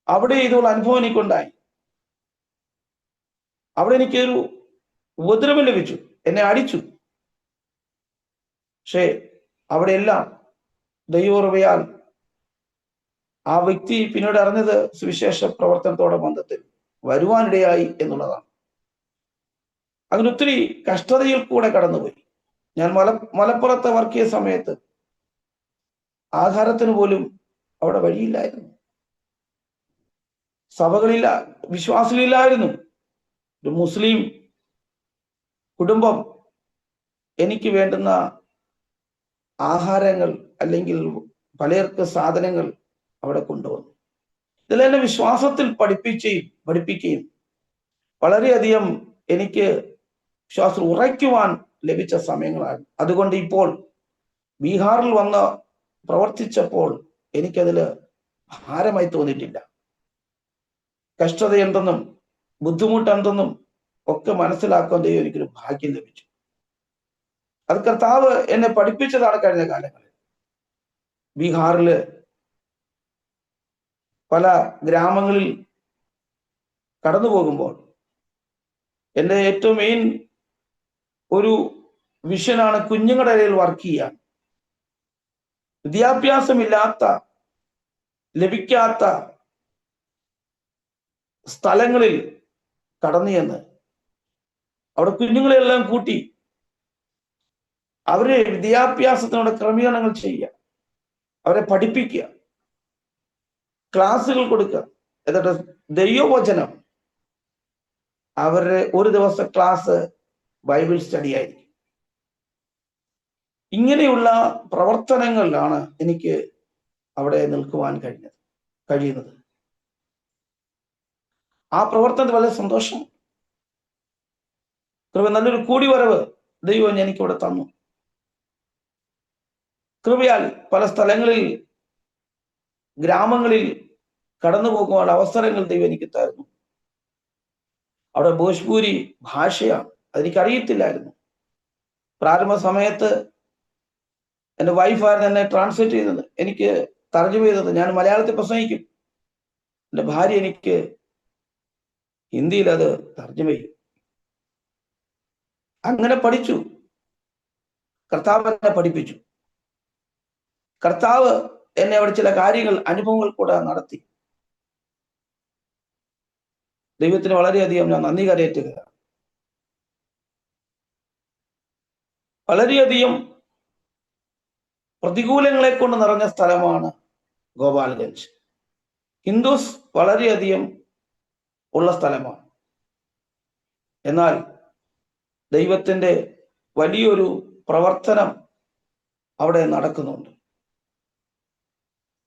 അവിടെ ഇതുപോലെ അനുഭവം എനിക്കുണ്ടായി. അവിടെ എനിക്കൊരു ഉപദ്രവം ലഭിച്ചു, എന്നെ അടിച്ചു. പക്ഷേ അവിടെയെല്ലാം ദൈവകൃപയാൽ ആ വ്യക്തി പിന്നീട് അറിഞ്ഞത് സുവിശേഷ പ്രവർത്തനത്തോടെ ബന്ധത്തിൽ വരുവാനിടയായി എന്നുള്ളതാണ്. അങ്ങനെ ഒത്തിരി കഷ്ടതയിൽ കൂടെ കടന്നുപോയി. ഞാൻ മലപ്പുറത്ത് വർക്ക് ചെയ്ത സമയത്ത് ആഹാരത്തിന് പോലും അവിടെ വഴിയില്ലായിരുന്നു. സഭകളില്ല, വിശ്വാസികളില്ലായിരുന്നു. ഒരു മുസ്ലിം കുടുംബം എനിക്ക് വേണ്ടുന്ന ആഹാരങ്ങൾ അല്ലെങ്കിൽ പലർക്ക് സാധനങ്ങൾ അവിടെ കൊണ്ടുവന്നു. ഇതിലെന്നെ വിശ്വാസത്തിൽ പഠിപ്പിക്കുകയും വളരെയധികം എനിക്ക് വിശ്വാസം ഉറയ്ക്കുവാൻ ലഭിച്ച സമയങ്ങളാണ്. അതുകൊണ്ട് ഇപ്പോൾ ബീഹാറിൽ വന്ന് പ്രവർത്തിച്ചപ്പോൾ എനിക്കതിൽ ഭാരമായി തോന്നിയിട്ടില്ല. കഷ്ടത എന്തെന്നും ബുദ്ധിമുട്ട് എന്തെന്നും ഒക്കെ മനസ്സിലാക്കാൻ ദൈവം എനിക്കൊരു ഭാഗ്യം ലഭിച്ചു. അത് കർത്താവ് എന്നെ പഠിപ്പിച്ചതാണ്. കഴിഞ്ഞ കാലങ്ങളിൽ ബീഹാറില് പല ഗ്രാമങ്ങളിൽ കടന്നു പോകുമ്പോൾ എൻ്റെ ഏറ്റവും മെയിൻ ഒരു വിഷനാണ് കുഞ്ഞുങ്ങളുടെ ഇടയിൽ വർക്ക് ചെയ്യാൻ. ലഭിക്കാത്ത സ്ഥലങ്ങളിൽ കടന്നു ചെന്ന് അവിടെ കുഞ്ഞുങ്ങളെല്ലാം കൂട്ടി അവരെ വിദ്യാഭ്യാസത്തിനുള്ള ക്രമീകരണങ്ങൾ ചെയ്യുക, അവരെ പഠിപ്പിക്കുക, ക്ലാസ്സുകൾ കൊടുക്കുക. എന്നിട്ട് ദൈവവചനം അവരുടെ ഒരു ദിവസത്തെ ക്ലാസ് ബൈബിൾ സ്റ്റഡി ആയിരിക്കും. ഇങ്ങനെയുള്ള പ്രവർത്തനങ്ങളിലാണ് എനിക്ക് അവിടെ നിൽക്കുവാൻ കഴിയുന്നത്. ആ പ്രവർത്തനത്തിൽ വളരെ സന്തോഷം. നല്ലൊരു കൂടിവരവ് ദൈവം എനിക്കിവിടെ തന്നു. കൃപയാൽ പല സ്ഥലങ്ങളിൽ, ഗ്രാമങ്ങളിൽ കടന്നു പോകുവാൻ അവസരങ്ങൾ ദൈവം എനിക്ക് തരുന്നു. അവിടെ ഭോജ്പൂരി ഭാഷയാണ്, അതെനിക്കറിയത്തില്ലായിരുന്നു. പ്രാരംഭ സമയത്ത് എൻ്റെ വൈഫായിരുന്നു എന്നെ ട്രാൻസ്ലേറ്റ് ചെയ്തത്, എനിക്ക് തർജ്ജമ ചെയ്തത്. ഞാൻ മലയാളത്തിൽ പ്രസംഗിക്കും, എൻ്റെ ഭാര്യ എനിക്ക് ഹിന്ദിയിൽ അത് തർജ്ജമ ചെയ്യും. അങ്ങനെ പഠിച്ചു. കർത്താവ് എന്നെ പഠിപ്പിച്ചു. കർത്താവ് എന്നെ അവിടെ ചില കാര്യങ്ങൾ, അനുഭവങ്ങൾ കൂടെ നടത്തി. ദൈവത്തിന് വളരെയധികം ഞാൻ നന്ദി കരയറ്റുക. വളരെയധികം പ്രതികൂലങ്ങളെ കൊണ്ട് നിറഞ്ഞ സ്ഥലമാണ് ഗോപാൽഗഞ്ച്. ഹിന്ദുസ് വളരെയധികം ഉള്ള സ്ഥലമാണ്. എന്നാൽ ദൈവത്തിന്റെ വലിയൊരു പ്രവർത്തനം അവിടെ നടക്കുന്നുണ്ട്.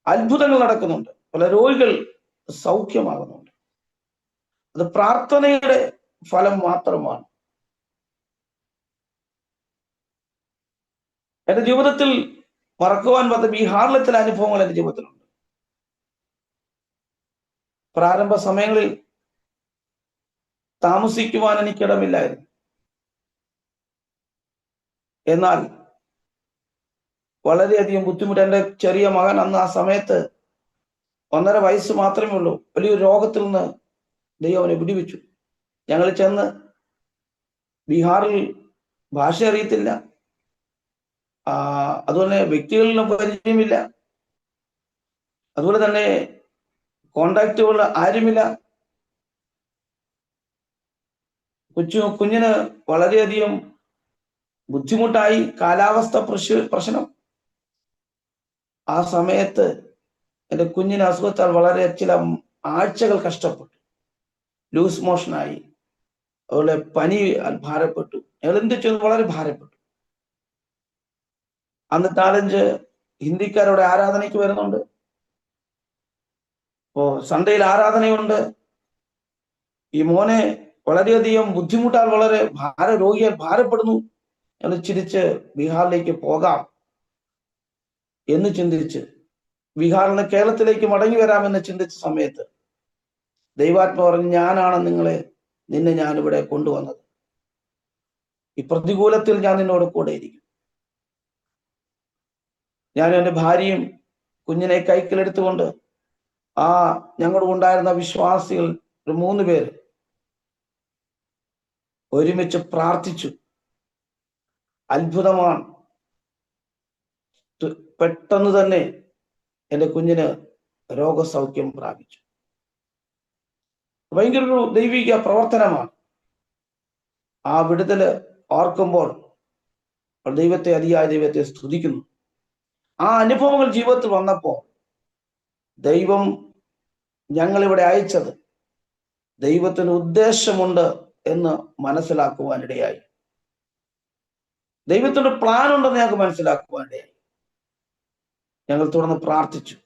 അത്ഭുതങ്ങൾ നടക്കുന്നുണ്ട്. പല രോഗികൾ സൗഖ്യമാകുന്നുണ്ട്. അത് പ്രാർത്ഥനയുടെ ഫലം മാത്രമാണ്. എന്റെ ജീവിതത്തിൽ മറക്കുവാൻ പറ്റാത്ത ബീഹാറിലെ ചില അനുഭവങ്ങൾ എന്റെ ജീവിതത്തിലുണ്ട്. പ്രാരംഭ സമയങ്ങളിൽ താമസിക്കുവാൻ എനിക്കിടമില്ലായിരുന്നു. എന്നാൽ വളരെയധികം ബുദ്ധിമുട്ട്. എൻ്റെ ചെറിയ മകൻ അന്ന് ആ സമയത്ത് 1.5 വയസ്സ് മാത്രമേ ഉള്ളൂ. വലിയൊരു രോഗത്തിൽ നിന്ന് ദൈവം അവനെ വിടുവിച്ചു. ഞങ്ങൾ ചെന്ന് ബീഹാറിൽ ഭാഷ അറിയത്തില്ല, അതുപോലെ വ്യക്തികളിലും പരിചയമില്ല, അതുപോലെ തന്നെ കോണ്ടാക്റ്റുകൾ ആരുമില്ല. കുഞ്ഞിന് വളരെയധികം ബുദ്ധിമുട്ടായി. കാലാവസ്ഥ പ്രശ്നം. ആ സമയത്ത് എൻ്റെ കുഞ്ഞിന് അസുഖത്താൽ വളരെ ചില ആഴ്ചകൾ കഷ്ടപ്പെട്ടു. ലൂസ് മോഷനായി, അതുപോലെ പനി ഭാരപ്പെട്ടു. ഞങ്ങൾ എന്ത് ചെയ്തു? വളരെ ഭാരപ്പെട്ടു. അന്ന് 4-5 ഹിന്ദിക്കാരുടെ ആരാധനയ്ക്ക് വരുന്നുണ്ട്. സൺഡേയിൽ ആരാധനയുണ്ട്. ഈ മോനെ വളരെയധികം ബുദ്ധിമുട്ടാൽ വളരെ രോഗിയാൽ ഭാരപ്പെടുന്നു. ഞങ്ങൾ ചിരിച്ച് ബീഹാറിലേക്ക് പോകാം എന്ന് ചിന്തിച്ച്, ബീഹാറിൽ നിന്ന് കേരളത്തിലേക്ക് മടങ്ങി വരാമെന്ന് ചിന്തിച്ച സമയത്ത് ദൈവാത്മ പറഞ്ഞു, ഞാനാണ് നിന്നെ ഞാനിവിടെ കൊണ്ടുവന്നത്. ഈ പ്രതികൂലത്തിൽ ഞാൻ നിന്നോട് കൂടെ ഇരിക്കും. ഞാനും എൻ്റെ ഭാര്യയും കുഞ്ഞിനെ കൈക്കിലെടുത്തുകൊണ്ട് ഞങ്ങളുണ്ടായിരുന്ന വിശ്വാസികൾ ഒരു 3 പേര് ഒരുമിച്ച് പ്രാർത്ഥിച്ചു. അത്ഭുതമാണ്. പെട്ടെന്ന് തന്നെ എൻ്റെ കുഞ്ഞിന് രോഗസൗഖ്യം പ്രാപിച്ചു. ഭയങ്കര ഒരു ദൈവിക പ്രവർത്തനമാണ്. ആ വിടുതല് ഓർക്കുമ്പോൾ അതിയായ ദൈവത്തെ സ്തുതിക്കുന്നു. ആ അനുഭവങ്ങൾ ജീവിതത്തിൽ വന്നപ്പോൾ ദൈവം ഞങ്ങളിവിടെ അയച്ചത് ദൈവത്തിന് ഉദ്ദേശമുണ്ട് എന്ന് മനസ്സിലാക്കുവാനിടയായി. ദൈവത്തിന്റെ പ്ലാൻ ഉണ്ടെന്ന് ഞങ്ങൾക്ക് മനസ്സിലാക്കുവാനിടയായി. ഞങ്ങൾ തുടർന്ന് പ്രാർത്ഥിച്ചു.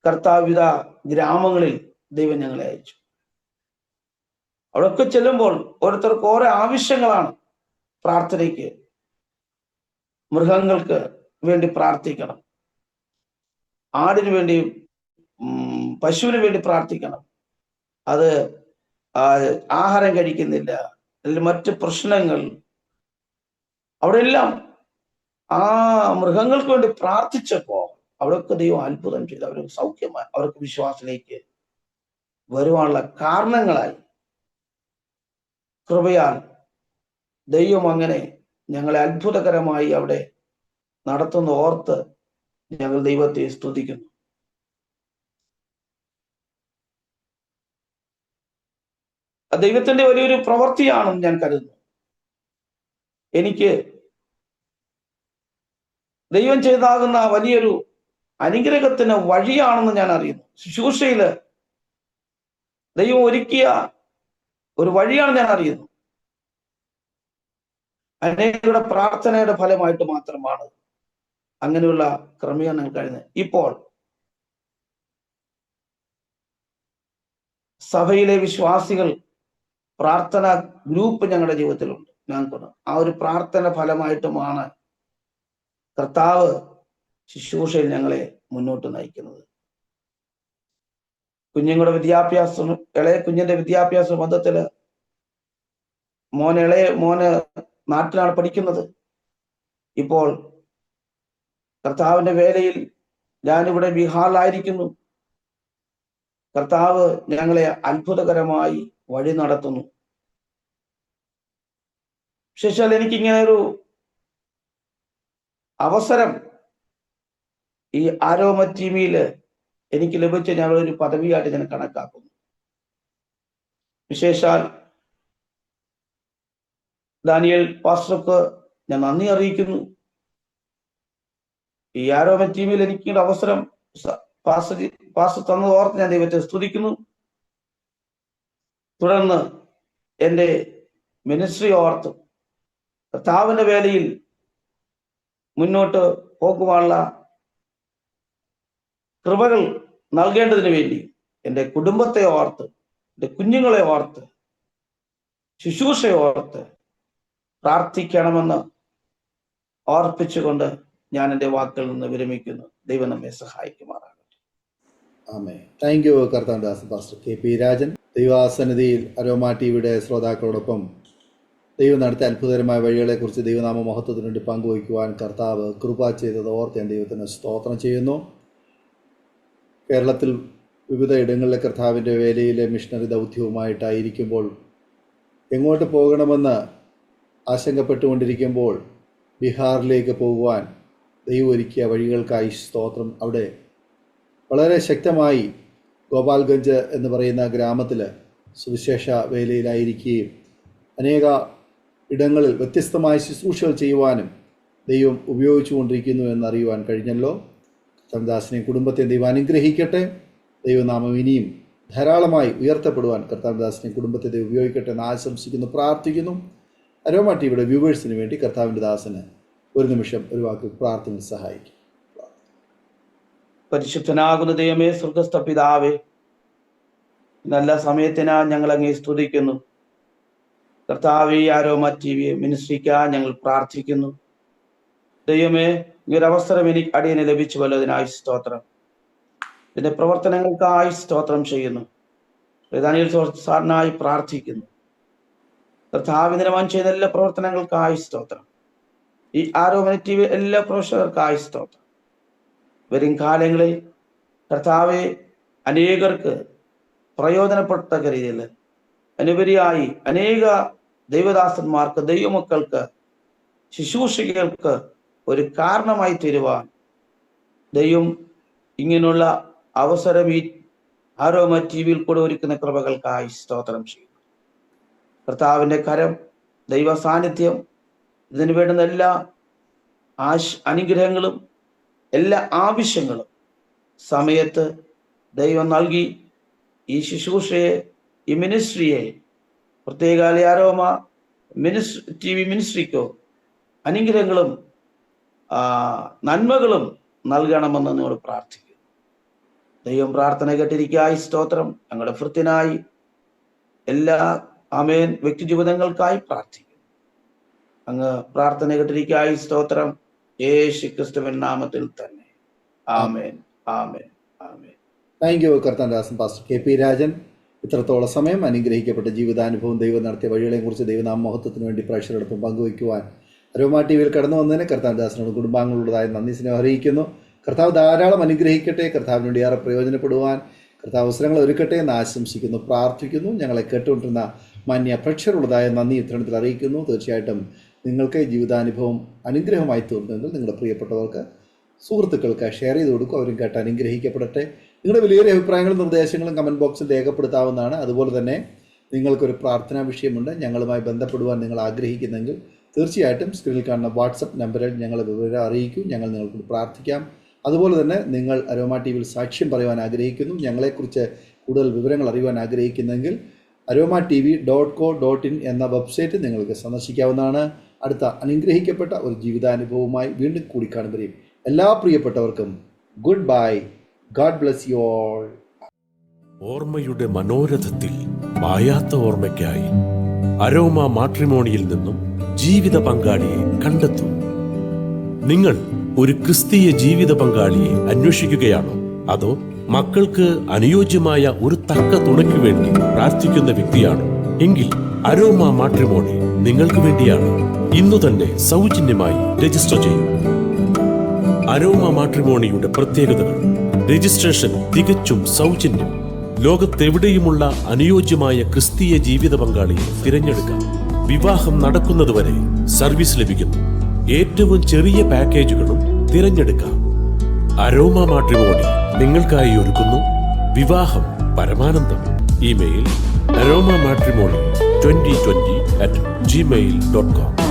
കർത്താവിധ ഗ്രാമങ്ങളിൽ ദൈവം ഞങ്ങളെ അയച്ചു. അവിടെയൊക്കെ ചെല്ലുമ്പോൾ ഓരോരുത്തർക്ക് ഓരോ ആവശ്യങ്ങളാണ്. പ്രാർത്ഥനയ്ക്ക് മൃഗങ്ങൾക്ക് വേണ്ടി പ്രാർത്ഥിക്കണം, ആടിനു വേണ്ടി, പശുവിന് വേണ്ടി പ്രാർത്ഥിക്കണം. അത് ആഹാരം കഴിക്കുന്നില്ല, അല്ലെങ്കിൽ മറ്റ് പ്രശ്നങ്ങൾ. അവിടെയെല്ലാം ആ മൃഗങ്ങൾക്ക് വേണ്ടി പ്രാർത്ഥിച്ചപ്പോ അവിടെയൊക്കെ ദൈവം അത്ഭുതം ചെയ്തു. അവർക്ക് സൗഖ്യമായി, അവർക്ക് വിശ്വാസത്തിലേക്ക് വരുവാനുള്ള കാരണങ്ങളായി. കൃപയാൽ ദൈവം അങ്ങനെ ഞങ്ങളെ അത്ഭുതകരമായി അവിടെ നടത്തുന്ന ഓർത്ത് ഞങ്ങൾ ദൈവത്തെ സ്തുതിക്കുന്നു. ദൈവത്തിന്റെ വലിയൊരു പ്രവൃത്തിയാണെന്ന് ഞാൻ കരുതുന്നു. എനിക്ക് ദൈവം ചെയ്താകുന്ന വലിയൊരു അനുഗ്രഹത്തിന് വഴിയാണെന്ന് ഞാൻ അറിയുന്നു. ശുശ്രൂഷയില് ദൈവം ഒരുക്കിയ ഒരു വഴിയാണ് ഞാൻ അറിയുന്നു. അനേകരുടെ പ്രാർത്ഥനയുടെ ഫലമായിട്ട് മാത്രമാണ് അങ്ങനെയുള്ള ക്രമീകരണങ്ങൾ കഴിയുന്നത്. ഇപ്പോൾ സഭയിലെ വിശ്വാസികൾ പ്രാർത്ഥന ഗ്രൂപ്പ് ഞങ്ങളുടെ ജീവിതത്തിലുണ്ട്. ഞങ്ങൾക്കുണ്ട്. ആ ഒരു പ്രാർത്ഥന ഫലമായിട്ടുമാണ് കർത്താവ് ശുശ്രൂഷയിൽ ഞങ്ങളെ മുന്നോട്ട് നയിക്കുന്നത്. കുഞ്ഞുങ്ങളുടെ വിദ്യാഭ്യാസം, ഇളയ കുഞ്ഞിന്റെ വിദ്യാഭ്യാസ ബന്ധത്തില് മോന് നാട്ടിലാണ് പഠിക്കുന്നത്. ഇപ്പോൾ കർത്താവിന്റെ വേലയിൽ ഞാനിവിടെ ബീഹാറിലായിരിക്കുന്നു. കർത്താവ് ഞങ്ങളെ അത്ഭുതകരമായി വഴി നടത്തുന്നു. വിശേഷാൽ എനിക്കിങ്ങനെ ഒരു അവസരം ഈ ആരോമ ടീമില് എനിക്ക് ലഭിച്ച ഞങ്ങളൊരു പദവിയായിട്ട് ഞാൻ കണക്കാക്കുന്നു. വിശേഷാൽ ദാനിയേൽ പാസ്റ്റർക്ക് ഞാൻ നന്ദി അറിയിക്കുന്നു. ഈ ആരോമ ടീമിൽ എനിക്കൊരു അവസരം പാസ്റ്റർ തന്നത് ഓർത്ത് ഞാൻ ദൈവത്തെ സ്തുതിക്കുന്നു. തുടർന്ന് എൻ്റെ മിനിസ്ട്രി ഓർത്ത് കർത്താവിന്റെ വേലയിൽ മുന്നോട്ട് പോകുവാനുള്ള കൃപകൾ നൽകേണ്ടതിന് വേണ്ടി എൻ്റെ കുടുംബത്തെ ഓർത്ത്, എൻ്റെ കുഞ്ഞുങ്ങളെ ഓർത്ത്, ശുശ്രൂഷയെ ഓർത്ത് പ്രാർത്ഥിക്കണമെന്ന് ഓർപ്പിച്ചുകൊണ്ട് ഞാൻ എൻ്റെ വാക്കുകളിൽ നിന്ന് വിരമിക്കുന്നു. ദൈവം നമ്മെ സഹായിക്കുമാറാകട്ടെ. ആമേൻ. താങ്ക് യു കർത്താവ്ദാസ് പാസ്റ്റർ കെ പി രാജൻ. ദൈവാസന്നിധിയിൽ അരോമ ടിവിയുടെ ശ്രോതാക്കളോടൊപ്പം ദൈവം നടത്തിയ അത്ഭുതകരമായ വഴികളെക്കുറിച്ച് ദൈവനാമ മഹത്വത്തിന് വേണ്ടി പങ്കുവയ്ക്കുവാൻ കർത്താവ് കൃപ ചെയ്തത് ഓർത്ത് ഞാൻ ദൈവത്തിന് സ്തോത്രം ചെയ്യുന്നു. കേരളത്തിൽ വിവിധ ഇടങ്ങളിലെ കർത്താവിൻ്റെ വേലയിലെ മിഷണറി ദൗത്യവുമായിട്ടായിരിക്കുമ്പോൾ എങ്ങോട്ട് പോകണമെന്ന് ആശങ്കപ്പെട്ടുകൊണ്ടിരിക്കുമ്പോൾ ബീഹാറിലേക്ക് പോകുവാൻ ദൈവം ഒരുക്കിയ വഴികൾക്കായി സ്തോത്രം. അവിടെ വളരെ ശക്തമായി ഗോപാൽഗഞ്ച് എന്ന് പറയുന്ന ഗ്രാമത്തിൽ സുവിശേഷ വേലയിലായിരിക്കുകയും അനേക ഇടങ്ങളിൽ വ്യത്യസ്തമായ ശുശ്രൂഷകൾ ചെയ്യുവാനും ദൈവം ഉപയോഗിച്ചുകൊണ്ടിരിക്കുന്നു എന്നറിയുവാൻ കഴിഞ്ഞല്ലോ. കർത്താവ്ദാസിനെയും കുടുംബത്തെയും ദൈവം അനുഗ്രഹിക്കട്ടെ. ദൈവനാമം ഇനിയും ധാരാളമായി ഉയർത്തപ്പെടുവാൻ കർത്താവ്ദാസിനെയും കുടുംബത്തെ ദൈവം ഉപയോഗിക്കട്ടെ എന്ന് ആശംസിക്കുന്നു, പ്രാർത്ഥിക്കുന്നു. അരോമ ടിവിയുടെ വ്യൂവേഴ്സിന് വേണ്ടി കർത്താവിൻ്റെ ദാസന് ഒരു നിമിഷം ഒരു വാക്ക് പ്രാർത്ഥന സഹായിക്കും. പരിശുദ്ധനാകുന്ന ദൈവമേ, സ്വർഗ്ഗസ്ഥ പിതാവേ, നല്ല സമയത്തിനാ ഞങ്ങൾ അങ്ങേ സ്തുതിക്കുന്നു. കർത്താവേ, അരോമ ടിവി മിനിസ്ട്രിക്കാൻ ഞങ്ങൾ പ്രാർത്ഥിക്കുന്നു. ദൈവമേ, ഈ ഒരു അവസരം എനിക്ക് അടിയന് ലഭിച്ചുവല്ലോ, അതിനായി സ്തോത്രം. ഇതിന്റെ പ്രവർത്തനങ്ങൾക്കായി സ്തോത്രം ചെയ്യുന്നു. ദാനിയേൽ സാറിനായി പ്രാർത്ഥിക്കുന്നു. കർത്താവിന്റെ മൻ ചെയ്ത എല്ലാ പ്രവർത്തനങ്ങൾക്കായി സ്തോത്രം. ഈ ആരോമ ടിവി എല്ലാ പ്രേക്ഷകർക്കായി സ്തോത്രം. വരും കാലങ്ങളിൽ കർത്താവെ അനേകർക്ക് പ്രയോജനപ്പെട്ട രീതിയിൽ അനുപരിയായി അനേക ദൈവദാസന്മാർക്ക്, ദൈവമക്കൾക്ക്, ശുശ്രൂഷകർക്ക് ഒരു കാരണമായി തീരുവാൻ ദൈവം ഇങ്ങനെയുള്ള അവസരം ഈ ആരോമ ടിവിയിൽ കൂടെ ഒരുക്കുന്ന കൃപകൾക്കായി സ്തോത്രം ചെയ്യുന്നു. കർത്താവിന്റെ കരം, ദൈവ സാന്നിധ്യം, ഇതിനു വേണ്ടുന്ന എല്ലാ അനുഗ്രഹങ്ങളും എല്ലാ ആവശ്യങ്ങളും സമയത്ത് ദൈവം നൽകി ഈ ശുശ്രൂഷയെ, ഈ മിനിസ്ട്രിയെ, പ്രത്യേക ആരോമ ടിവി മിനിസ്ട്രിക്കോ അനുഗ്രഹങ്ങളും നന്മകളും നൽകണമെന്ന് നിങ്ങളോട് പ്രാർത്ഥിക്കുന്നു. ദൈവം പ്രാർത്ഥന കേട്ടിരിക്കായി സ്തോത്രം. ഞങ്ങളുടെ ഭൃത്യനായി എല്ലാ ആമേൻ വ്യക്തിജീവിതങ്ങൾക്കായി പ്രാർത്ഥിക്കുന്നു. അങ്ങ് പ്രാർത്ഥന കേട്ടിരിക്കായി സ്തോത്രം. യേശു ക്രിസ്തുവിൻ നാമത്തിൽ തന്നെ. ആമേൻ, ആമേൻ, ആമേൻ. താങ്ക് യു കർത്താവ്ദാസൻ പാസ്റ്റർ കെ പി രാജൻ. ഇത്രത്തോളം സമയം അനുഗ്രഹിക്കപ്പെട്ട ജീവിതാനുഭവം, ദൈവം നടത്തിയ വഴികളെക്കുറിച്ച് ദൈവനാമ മഹത്വത്തിന് വേണ്ടി പ്രേക്ഷകരോടൊപ്പം പങ്കുവയ്ക്കുവാൻ അരോമ ടിവിയിൽ കടന്നു വന്നതിന് കർത്താവ്ദാസനോട് കുടുംബാംഗങ്ങളുടേതായ നന്ദി സ്നേഹം അറിയിക്കുന്നു. കർത്താവ് ധാരാളം അനുഗ്രഹിക്കട്ടെ. കർത്താവിന് വേണ്ടി ഏറെ പ്രയോജനപ്പെടുവാൻ കർത്താവ് അവസരങ്ങൾ ഒരുക്കട്ടെ എന്ന് ആശംസിക്കുന്നു, പ്രാർത്ഥിക്കുന്നു. ഞങ്ങളെ കേട്ടുകൊണ്ടിരുന്ന മാന്യ പ്രേക്ഷകരുള്ളതായ നന്ദി ഇത്തരണത്തിൽ അറിയിക്കുന്നു. തീർച്ചയായിട്ടും നിങ്ങൾക്ക് ജീവിതാനുഭവം അനുഗ്രഹമായി തീർന്നെങ്കിൽ നിങ്ങളുടെ പ്രിയപ്പെട്ടവർക്ക്, സുഹൃത്തുക്കൾക്ക് ഷെയർ ചെയ്ത് കൊടുക്കും. അവരും കേട്ട് അനുഗ്രഹിക്കപ്പെടട്ടെ. നിങ്ങളുടെ വലിയൊരു അഭിപ്രായങ്ങളും നിർദ്ദേശങ്ങളും കമൻറ്റ് ബോക്സിൽ രേഖപ്പെടുത്താവുന്നതാണ്. അതുപോലെ തന്നെ നിങ്ങൾക്കൊരു പ്രാർത്ഥനാ വിഷയമുണ്ട്, ഞങ്ങളുമായി ബന്ധപ്പെടുവാൻ നിങ്ങൾ ആഗ്രഹിക്കുന്നെങ്കിൽ തീർച്ചയായിട്ടും സ്ക്രീനിൽ കാണുന്ന വാട്സപ്പ് നമ്പറിൽ ഞങ്ങളെ വിവരം അറിയിക്കൂ. ഞങ്ങൾ നിങ്ങൾക്ക് പ്രാർത്ഥിക്കാം. അതുപോലെ തന്നെ നിങ്ങൾ അരോമ ടിവിയിൽ സാക്ഷ്യം പറയുവാൻ ആഗ്രഹിക്കുന്നു, ഞങ്ങളെക്കുറിച്ച് കൂടുതൽ വിവരങ്ങൾ അറിയുവാൻ ആഗ്രഹിക്കുന്നെങ്കിൽ aroma.tv.co.in എന്ന വെബ്സൈറ്റ് നിങ്ങൾക്ക് സന്ദർശിക്കാവുന്നതാണ്. അടുത്ത അനുഗ്രഹിക്കപ്പെട്ട ഒരു ജീവിതാനുഭവവുമായി വീണ്ടും കൂടിക്കാണുമ്പോഴേയും എല്ലാ പ്രിയപ്പെട്ടവർക്കും good bye. God bless you all. ഓർമ്മയുടെ മനോരഥത്തിൽ മായാത്ത ഓർമ്മയ്ക്കായി അരോമ മാട്രിമോണിയിൽ നിന്നും ജീവിത പങ്കാളിയെ കണ്ടെത്തൂ. നിങ്ങൾ ഒരു ക്രിസ്തീയ ജീവിത പങ്കാളിയെ അന്വേഷിക്കുകയാണോ? അതോ മക്കൾക്ക് അനുയോജ്യമായ ഒരു തക്ക തുണയ്ക്ക് വേണ്ടി പ്രാർത്ഥിക്കുന്ന വ്യക്തിയാണോ? എങ്കിൽ അരോമ മാട്രിമോണി നിങ്ങൾക്ക് വേണ്ടിയാണ്. ഇന്നു തന്നെ സൗജന്യമായി രജിസ്റ്റർ ചെയ്യൂ. അരോമ മാട്രിമോണിയുടെ പ്രത്യേകതകൾ: രജിസ്ട്രേഷൻ തികച്ചും സൗജന്യം. ലോകത്തെവിടെയുമുള്ള അനുയോജ്യമായ ക്രിസ്തീയ ജീവിത പങ്കാളിയെ തിരഞ്ഞെടുക്കാം. വിവാഹം നടക്കുന്നതുവരെ സർവീസ് ലഭിക്കുന്നു. ഏറ്റവും ചെറിയ പാക്കേജുകളും തിരഞ്ഞെടുക്കാം. അരോമ മാട്രിമോണി നിങ്ങൾക്കായി ഒരുക്കുന്നു വിവാഹം പരമാനന്ദം. Email aroma matrimony2020 @gmail.com.